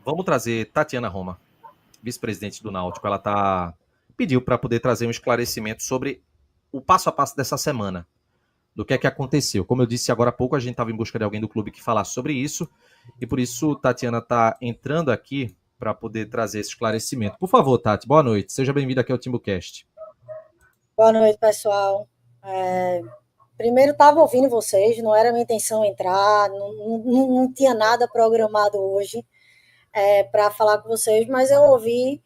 Vamos trazer Tatiana Roma, vice-presidente do Náutico. Ela pediu para poder trazer um esclarecimento sobre o passo a passo dessa semana, do que é que aconteceu. Como eu disse agora há pouco, a gente estava em busca de alguém do clube que falasse sobre isso, e por isso Tatiana está entrando aqui para poder trazer esse esclarecimento. Por favor, Tati, boa noite. Seja bem-vinda aqui ao Timbucast. Boa noite, pessoal. Primeiro, estava ouvindo vocês, não era minha intenção entrar, não tinha nada programado hoje para falar com vocês, mas eu ouvi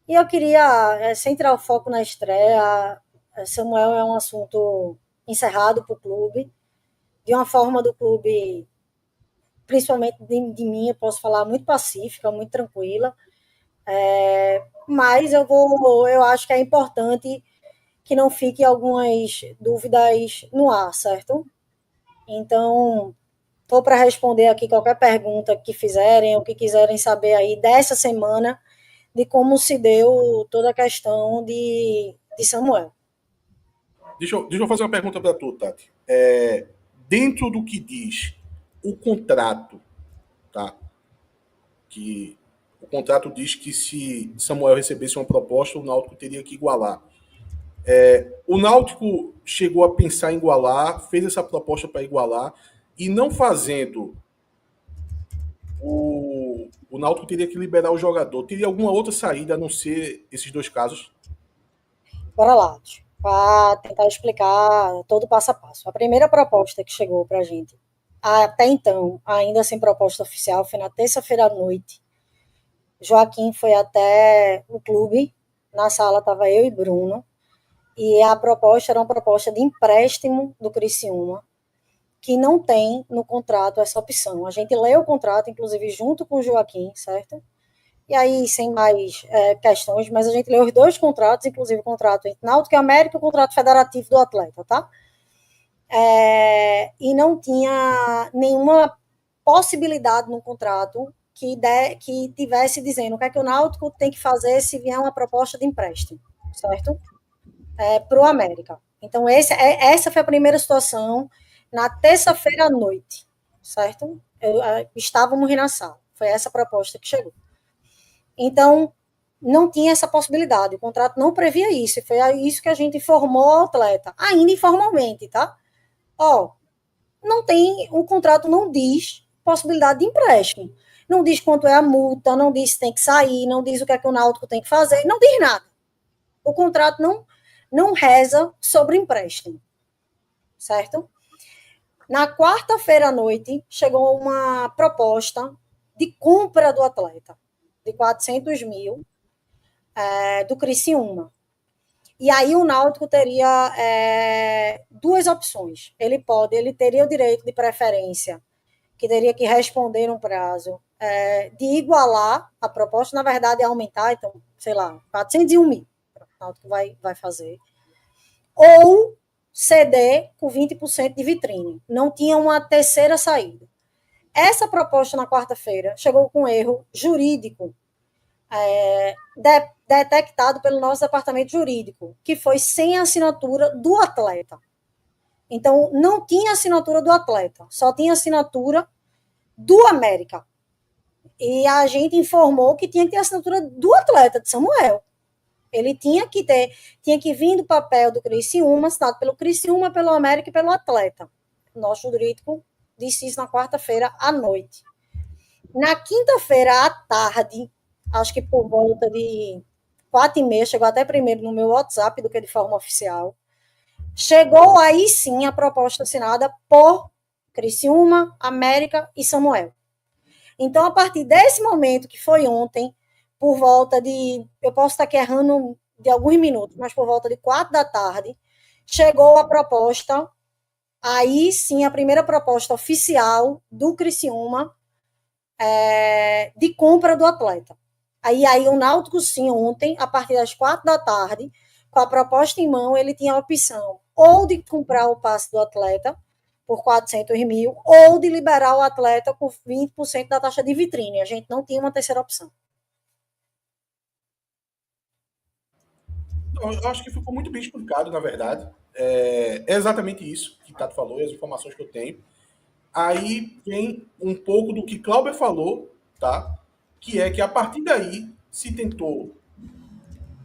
e eu queria centrar o foco na estreia. Samuel é um assunto encerrado para o clube, de uma forma do clube, principalmente de mim, eu posso falar muito pacífica, muito tranquila, mas eu acho que é importante que não fique algumas dúvidas no ar, certo? Então, estou para responder aqui qualquer pergunta que fizerem, ou que quiserem saber aí dessa semana, de como se deu toda a questão de Samuel. Deixa eu fazer uma pergunta para tu, Tati. Dentro do que diz o contrato, tá? Que o contrato diz que se Samuel recebesse uma proposta, o Náutico teria que igualar. O Náutico chegou a pensar em igualar, fez essa proposta para igualar, e não fazendo, o Náutico teria que liberar o jogador. Teria alguma outra saída a não ser esses dois casos? Bora lá, para tentar explicar todo o passo a passo. A primeira proposta que chegou para a gente, até então, ainda sem proposta oficial, foi na terça-feira à noite. Joaquim foi até o clube, na sala estava eu e Bruno, e a proposta era uma proposta de empréstimo do Criciúma, que não tem no contrato essa opção. A gente leu o contrato, inclusive, junto com o Joaquim, certo? E aí, sem mais questões, mas a gente leu os dois contratos, inclusive o contrato entre Náutico e América e o contrato federativo do atleta, tá? E não tinha nenhuma possibilidade no contrato que tivesse dizendo o que é que o Náutico tem que fazer se vier uma proposta de empréstimo, certo? Para o América. Então, essa foi a primeira situação na terça-feira à noite, certo? Estávamos na sala. Foi essa proposta que chegou. Então, não tinha essa possibilidade. O contrato não previa isso. E foi isso que a gente informou ao atleta, ainda informalmente, tá? Não tem, o contrato não diz possibilidade de empréstimo. Não diz quanto é a multa, não diz se tem que sair, não diz o que é que o Náutico tem que fazer, não diz nada. O contrato não reza sobre empréstimo, certo? Na quarta-feira à noite, chegou uma proposta de compra do atleta, de 400 mil, do Criciúma. E aí o Náutico teria duas opções. Ele teria o direito de preferência, que teria que responder no prazo, de igualar a proposta, na verdade, é aumentar, então, sei lá, 401 mil. O Náutico vai fazer. Ou ceder com 20% de vitrine. Não tinha uma terceira saída. Essa proposta, na quarta-feira, chegou com erro jurídico, detectado pelo nosso departamento jurídico, que foi sem a assinatura do atleta. Então, não tinha assinatura do atleta, só tinha assinatura do América. E a gente informou que tinha que ter assinatura do atleta, de Samuel. Ele tinha que vir do papel do Criciúma, assinado pelo Criciúma, pelo América e pelo atleta. O nosso jurídico disse isso na quarta-feira à noite. Na quinta-feira à tarde, acho que por volta de 4h30, chegou até primeiro no meu WhatsApp do que de forma oficial, chegou aí sim a proposta assinada por Criciúma, América e Samuel. Então, a partir desse momento, que foi ontem, por volta de, eu posso estar aqui errando de alguns minutos, mas por volta de 4 da tarde, chegou a proposta, aí sim, a primeira proposta oficial do Criciúma, de compra do atleta. Aí o Náutico, sim, ontem, a partir das 4 da tarde, com a proposta em mão, ele tinha a opção ou de comprar o passe do atleta por 400 mil, ou de liberar o atleta por 20% da taxa de vitrine. A gente não tinha uma terceira opção. Eu acho que ficou muito bem explicado, na verdade. É exatamente isso que o Tato falou, as informações que eu tenho. Aí vem um pouco do que Cláudio falou, tá? que é que a partir daí se tentou,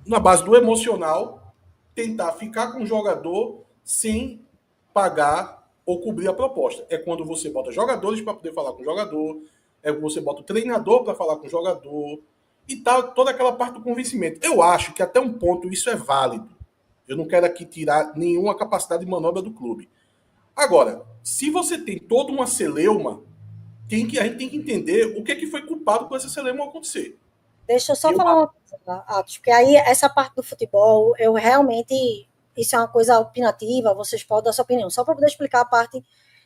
na base do emocional, tentar ficar com o jogador sem pagar ou cobrir a proposta. É quando você bota jogadores para poder falar com o jogador, é quando você bota o treinador para falar com o jogador, e tal, toda aquela parte do convencimento. Eu acho que até um ponto isso é válido. Eu não quero aqui tirar nenhuma capacidade de manobra do clube. Agora, se você tem toda uma celeuma, a gente tem que entender o que foi culpado por essa celeuma acontecer. Deixa eu só falar uma coisa, Atos, porque aí essa parte do futebol, eu realmente, isso é uma coisa opinativa, vocês podem dar sua opinião, só para poder explicar a parte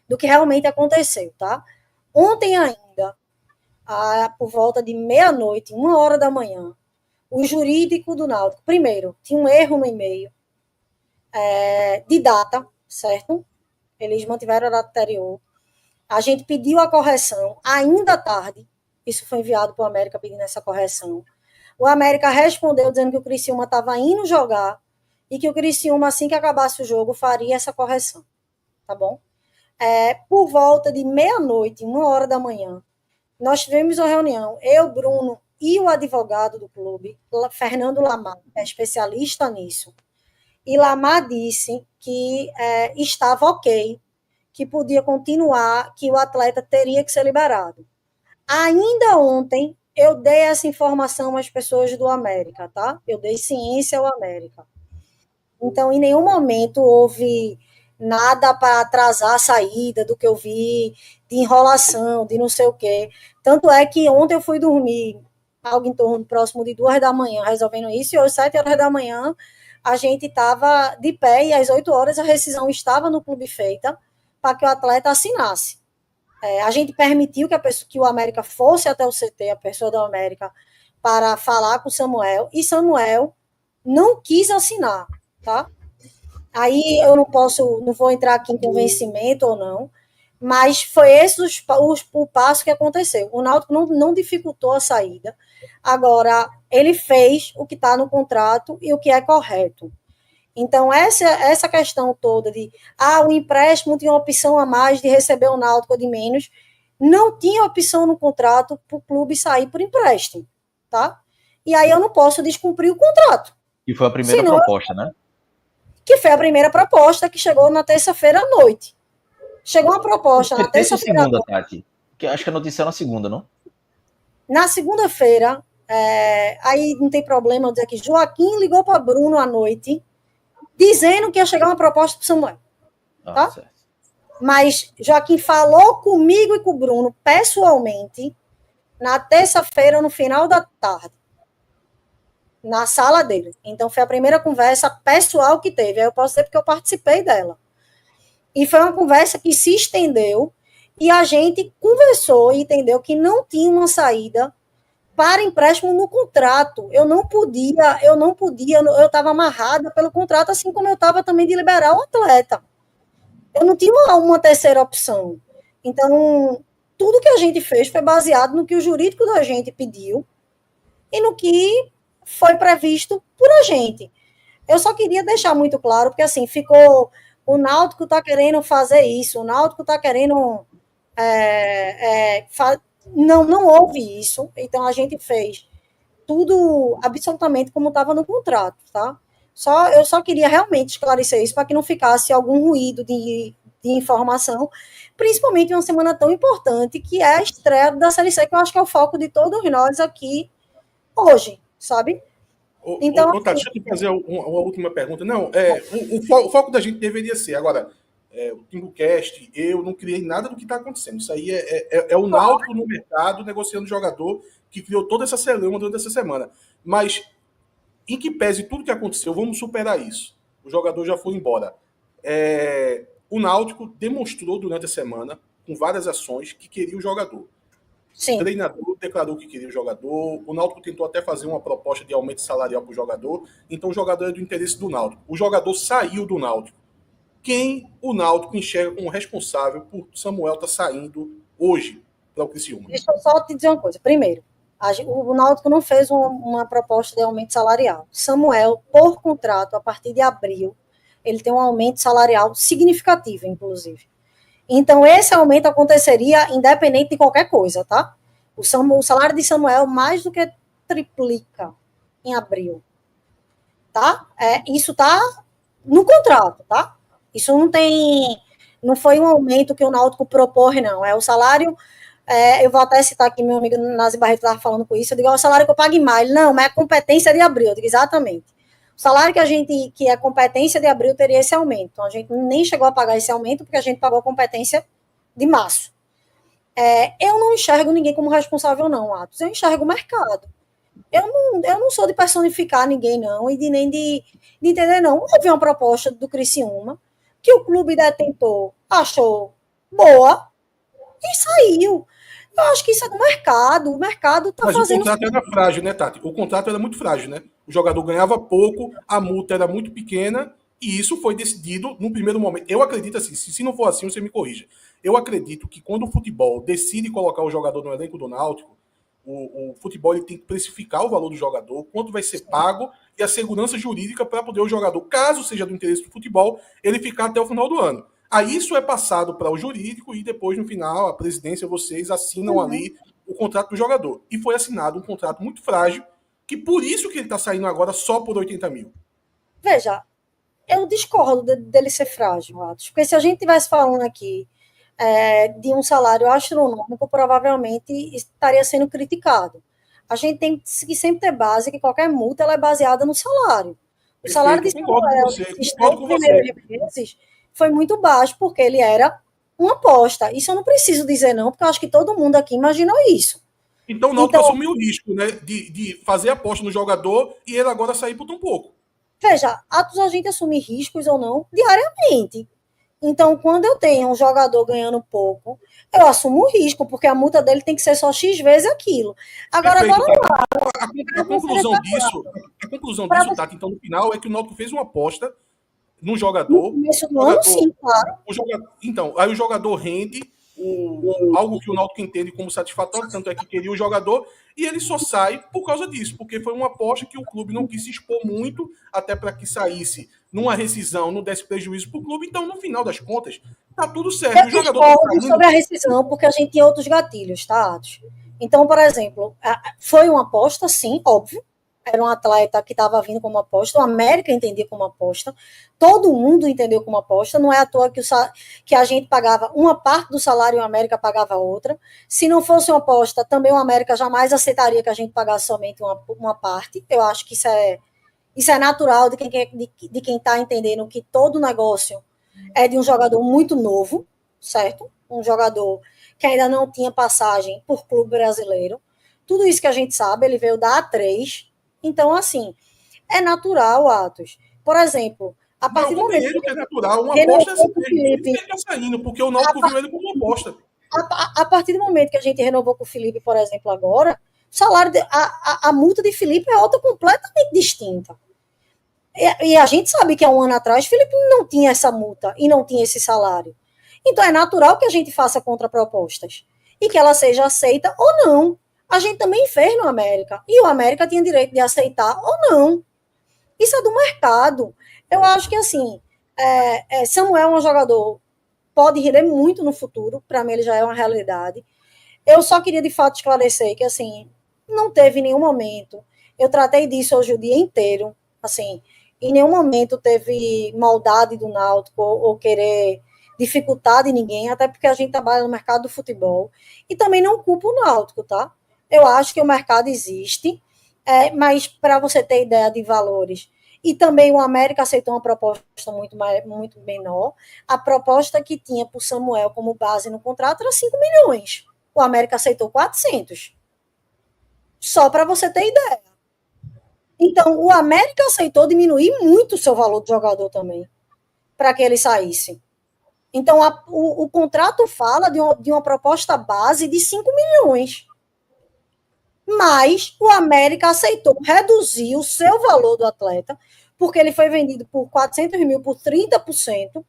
do que realmente aconteceu, tá? Ontem ainda, por volta de meia-noite, 1h da manhã, o jurídico do Náutico, primeiro, tinha um erro no e-mail de data, certo? Eles mantiveram a data anterior. A gente pediu a correção ainda tarde. Isso foi enviado para o América pedindo essa correção. O América respondeu dizendo que o Criciúma estava indo jogar e que o Criciúma, assim que acabasse o jogo, faria essa correção. Tá bom? Por volta de meia-noite, 1h da manhã, nós tivemos uma reunião, eu, Bruno e o advogado do clube, Fernando Lamar, que é especialista nisso. E Lamar disse que estava ok, que podia continuar, que o atleta teria que ser liberado. Ainda ontem, eu dei essa informação às pessoas do América, tá? Eu dei ciência ao América. Então, em nenhum momento houve nada para atrasar a saída do que eu vi, de enrolação, de não sei o quê. Tanto é que ontem eu fui dormir algo em torno próximo de 2 da manhã resolvendo isso, e hoje, 7 horas da manhã, a gente estava de pé, e às 8 horas a rescisão estava no clube feita para que o atleta assinasse. A gente permitiu que o América fosse até o CT, a pessoa do América, para falar com o Samuel, e Samuel não quis assinar, tá? Aí eu não vou entrar aqui em convencimento ou não, mas foi esse o passo que aconteceu. O Náutico não dificultou a saída. Agora, ele fez o que está no contrato e o que é correto. Então, essa questão toda de o empréstimo tinha uma opção a mais de receber o Náutico ou de menos, não tinha opção no contrato para o clube sair por empréstimo, tá? E aí eu não posso descumprir o contrato. E foi a primeira proposta, né? Que foi a primeira proposta que chegou na terça-feira à noite. Chegou uma proposta na terça-feira à noite. Tati, que acho que a notícia é na segunda, não? Na segunda-feira, aí não tem problema eu dizer que Joaquim ligou para Bruno à noite, dizendo que ia chegar uma proposta para o Samuel. Tá? Certo. Mas Joaquim falou comigo e com o Bruno pessoalmente na terça-feira, no final da tarde, na sala dele. Então, foi a primeira conversa pessoal que teve. Aí eu posso dizer porque eu participei dela. E foi uma conversa que se estendeu e a gente conversou e entendeu que não tinha uma saída para empréstimo no contrato. Eu estava amarrada pelo contrato, assim como eu estava também de liberar o atleta. Eu não tinha uma terceira opção. Então, tudo que a gente fez foi baseado no que o jurídico da gente pediu e no que foi previsto por a gente. Eu só queria deixar muito claro, porque assim, o Náutico está querendo fazer isso, o Náutico está querendo... Não houve isso, então a gente fez tudo absolutamente como estava no contrato, tá? Eu só queria realmente esclarecer isso para que não ficasse algum ruído de informação, principalmente em uma semana tão importante que é a estreia da Série C, que eu acho que é o foco de todos nós aqui hoje, sabe? Então, Tati, deixa eu te fazer uma última pergunta. Não, o foco da gente deveria ser, agora, o TimbuCast, eu não criei nada do que está acontecendo. Isso aí é o Náutico no mercado negociando jogador que criou toda essa celeuma durante essa semana. Mas, em que pese tudo que aconteceu, vamos superar isso. O jogador já foi embora. O Náutico demonstrou durante a semana, com várias ações, que queria o jogador. Sim. O treinador declarou que queria o jogador. O Náutico tentou até fazer uma proposta de aumento salarial para o jogador. Então, o jogador é do interesse do Náutico. O jogador saiu do Náutico. Quem o Náutico enxerga como responsável por Samuel estar saindo hoje para o Criciúma? Deixa eu só te dizer uma coisa. Primeiro, o Náutico não fez uma proposta de aumento salarial. Samuel, por contrato, a partir de abril, ele tem um aumento salarial significativo, inclusive. Então, esse aumento aconteceria independente de qualquer coisa, tá? O salário de Samuel mais do que triplica em abril. Tá? Isso tá no contrato, tá? Isso não foi um aumento que o Náutico propôs, não. É o salário. Eu vou até citar aqui, meu amigo Nazi Barreto estava falando com isso. Eu digo, é o salário que eu pago em maio. Não, mas é competência de abril. Eu digo, exatamente. O salário que é competência de abril, teria esse aumento. Então, a gente nem chegou a pagar esse aumento, porque a gente pagou a competência de março. Eu não enxergo ninguém como responsável, não, Atos. Eu enxergo o mercado. Eu não sou de personificar ninguém, não, e nem de entender, não. Houve uma proposta do Criciúma, que o clube detentor achou boa e saiu. Eu acho que isso é do mercado. O mercado está fazendo... Mas o contrato era frágil, né, Tati? O contrato era muito frágil, né? O jogador ganhava pouco, a multa era muito pequena, e isso foi decidido no primeiro momento. Eu acredito assim, se não for assim, você me corrija. Eu acredito que quando o futebol decide colocar o jogador no elenco do Náutico, o futebol ele tem que precificar o valor do jogador, quanto vai ser pago e a segurança jurídica para poder o jogador, caso seja do interesse do futebol, ele ficar até o final do ano. Aí isso é passado para o jurídico e depois, no final, a presidência, vocês assinam ali o contrato do jogador. E foi assinado um contrato muito frágil, que por isso que ele está saindo agora só por 80 mil. Veja, eu discordo dele ser frágil, Atos, porque se a gente estivesse falando aqui de um salário astronômico, provavelmente estaria sendo criticado. A gente tem que sempre ter base que qualquer multa ela é baseada no salário. O salário de Samuel, esses 3 primeiros meses, foi muito baixo, porque ele era uma aposta. Isso eu não preciso dizer, não, porque eu acho que todo mundo aqui imaginou isso. Então o Náutico assumiu o risco, né, de fazer aposta no jogador e ele agora sair por tão pouco. Veja, a gente assume riscos ou não diariamente. Então, quando eu tenho um jogador ganhando pouco, eu assumo o risco, porque a multa dele tem que ser só X vezes aquilo. Agora, a conclusão disso, Tati, então, no final, é que o Náutico fez uma aposta num jogador. No começo do ano, sim, claro. Então, aí o jogador rende algo que o Náutico entende como satisfatório, tanto é que queria o jogador, e ele só sai por causa disso, porque foi uma aposta que o clube não quis se expor muito, até para que saísse numa rescisão, não desse prejuízo para o clube. Então, no final das contas, tá tudo certo. Eu discordo sobre a rescisão, porque a gente tinha outros gatilhos, tá, Atos? Então, por exemplo, foi uma aposta, sim, óbvio. Era um atleta que estava vindo como aposta, o América entendia como aposta, todo mundo entendeu como aposta, não é à toa que a gente pagava uma parte do salário e o América pagava outra. Se não fosse uma aposta, também o América jamais aceitaria que a gente pagasse somente uma parte. Eu acho que isso é natural de quem está entendendo que todo negócio é de um jogador muito novo, certo? Um jogador que ainda não tinha passagem por clube brasileiro. Tudo isso que a gente sabe, ele veio da A3. Então, assim, é natural, Atos. Por exemplo, a partir do momento que é natural, uma aposta ele está saindo, porque o Náutico viu ele como uma aposta. A partir do momento que a gente renovou com o Felipe, por exemplo, agora, o salário a multa de Felipe é outra completamente distinta. E a gente sabe que há um ano atrás Felipe não tinha essa multa e não tinha esse salário. Então é natural que a gente faça contrapropostas e que ela seja aceita ou não. A gente também fez no América. E o América tinha direito de aceitar ou não. Isso é do mercado. Eu acho que, assim, Samuel é um jogador, pode render muito no futuro. Para mim, ele já é uma realidade. Eu só queria, de fato, esclarecer que, assim, não teve nenhum momento. Eu tratei disso hoje o dia inteiro. Assim, em nenhum momento teve maldade do Náutico ou querer dificultar de ninguém, até porque a gente trabalha no mercado do futebol. E também não culpo o Náutico, tá? Eu acho que o mercado existe, mas para você ter ideia de valores, e também o América aceitou uma proposta muito menor, a proposta que tinha para o Samuel como base no contrato era 5 milhões, o América aceitou 400, só para você ter ideia. Então, o América aceitou diminuir muito o seu valor de jogador também, para que ele saísse. Então, o contrato fala de uma proposta base de 5 milhões. Mas o América aceitou reduzir o seu valor do atleta, porque ele foi vendido por 400 mil por 30%,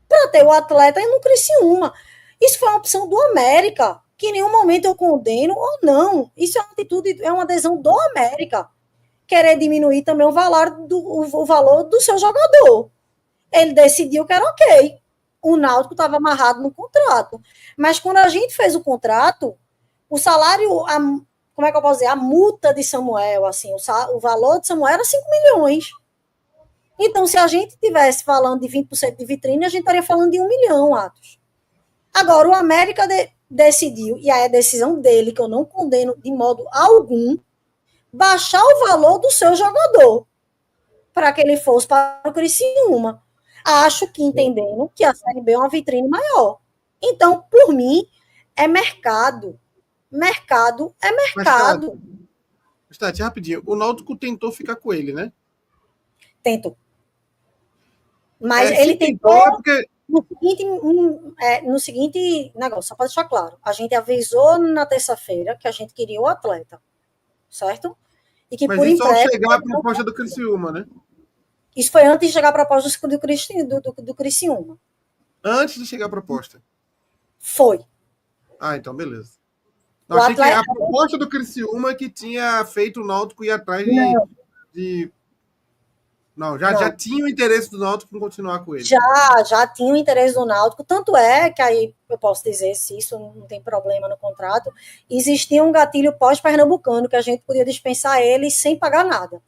para ter o atleta no Criciúma. Isso foi uma opção do América, que em nenhum momento eu condeno ou não. Isso é uma atitude, é uma adesão do América, querer diminuir também o valor do seu jogador. Ele decidiu que era ok. O Náutico estava amarrado no contrato. Mas quando a gente fez o contrato, O salário, como é que eu posso dizer? A multa de Samuel, assim, o valor de Samuel era 5 milhões. Então, se a gente estivesse falando de 20% de vitrine, a gente estaria falando de 1 milhão, Atos. Agora, o América decidiu, e aí é a decisão dele, que eu não condeno de modo algum, baixar o valor do seu jogador para que ele fosse para o Criciúma. Acho que entendendo que a Série B é uma vitrine maior. Então, por mim, é mercado. Mercado é mercado. Mas, Tati, rapidinho. O Náutico tentou ficar com ele, né? Tentou. Mas ele tentou porque... no seguinte negócio, só para deixar claro. A gente avisou na terça-feira que a gente queria o atleta. Certo? E que mas por isso empréstimo, ao chegar a proposta do Criciúma, né? Isso foi antes de chegar a proposta do Criciúma. Antes de chegar a proposta. Foi. Ah, então beleza. Não, achei que a proposta do Criciúma que tinha feito o Náutico ir atrás de... Não, já tinha o interesse do Náutico em continuar com ele. Já tinha o interesse do Náutico, tanto é que aí eu posso dizer, se isso não tem problema no contrato, existia um gatilho pós-pernambucano que a gente podia dispensar ele sem pagar nada.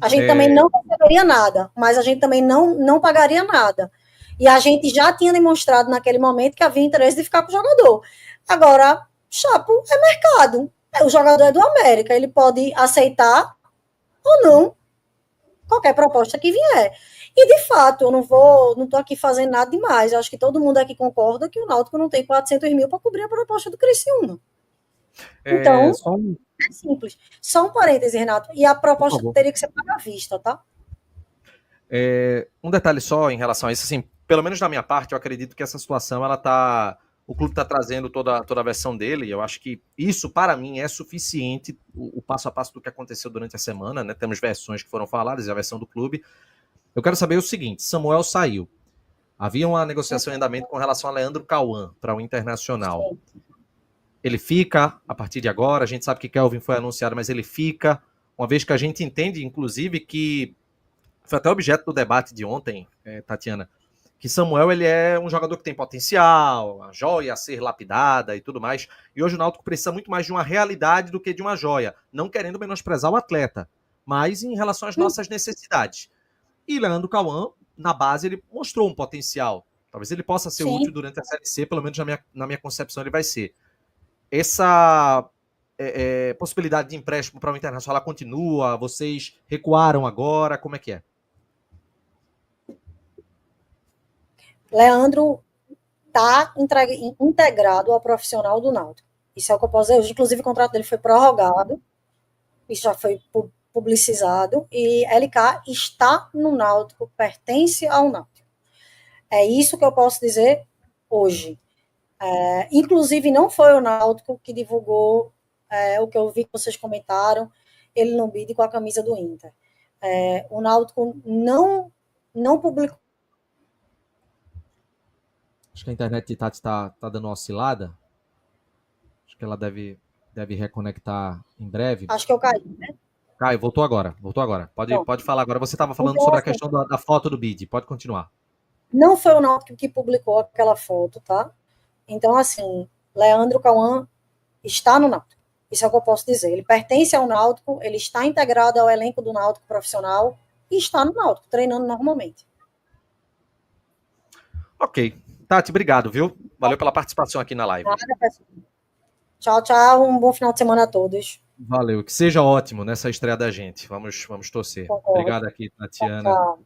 A gente também não receberia nada, mas a gente também não pagaria nada. E a gente já tinha demonstrado naquele momento que havia interesse de ficar com o jogador. Agora, Chapo, é mercado. O jogador é do América, ele pode aceitar ou não qualquer proposta que vier. E, de fato, eu não estou aqui fazendo nada demais. Eu acho que todo mundo aqui concorda que o Náutico não tem 400 mil para cobrir a proposta do Criciúma. Então, é simples. Só um parêntese, Renato. E a proposta teria que ser paga à vista, tá? Um detalhe só em relação a isso, assim, pelo menos da minha parte, eu acredito que essa situação, o clube está trazendo toda a versão dele, e eu acho que isso, para mim, é suficiente, o passo a passo do que aconteceu durante a semana, né? Temos versões que foram faladas, e a versão do clube. Eu quero saber o seguinte, Samuel saiu. Havia uma negociação em andamento com relação a Leandro Cauã para o Internacional. Sim. Ele fica a partir de agora, a gente sabe que Kelvin foi anunciado, mas ele fica, uma vez que a gente entende, inclusive, que foi até objeto do debate de ontem, Tatiana, que Samuel ele é um jogador que tem potencial, uma joia a ser lapidada e tudo mais, e hoje o Náutico precisa muito mais de uma realidade do que de uma joia, não querendo menosprezar o atleta, mas em relação às nossas necessidades. E Leandro Cauã, na base, ele mostrou um potencial, talvez ele possa ser útil durante a Série C, pelo menos na minha concepção ele vai ser. Essa possibilidade de empréstimo para o Internacional, ela continua? Vocês recuaram agora? Como é que é? Leandro está integrado ao profissional do Náutico. Isso é o que eu posso dizer. Hoje, inclusive, o contrato dele foi prorrogado. Isso já foi publicizado. E LK está no Náutico, pertence ao Náutico. É isso que eu posso dizer hoje. Inclusive, não foi o Náutico que divulgou o que eu vi que vocês comentaram, ele no bid com a camisa do Inter. O Náutico não publicou. Acho que a internet de Tati está dando uma oscilada. Acho que ela deve reconectar em breve. Acho que eu caí, né? Caio, voltou agora. Pode falar agora. Você estava falando sobre a questão da foto do bid. Pode continuar. Não foi o Náutico que publicou aquela foto, tá? Então, assim, Leandro Cauã está no Náutico. Isso é o que eu posso dizer. Ele pertence ao Náutico, ele está integrado ao elenco do Náutico profissional e está no Náutico, treinando normalmente. Ok. Tati, obrigado, viu? Valeu pela participação aqui na live. Nada, pessoal. Tchau, tchau. Um bom final de semana a todos. Valeu. Que seja ótimo nessa estreia da gente. Vamos torcer. Concordo. Obrigado aqui, Tatiana. Tchau.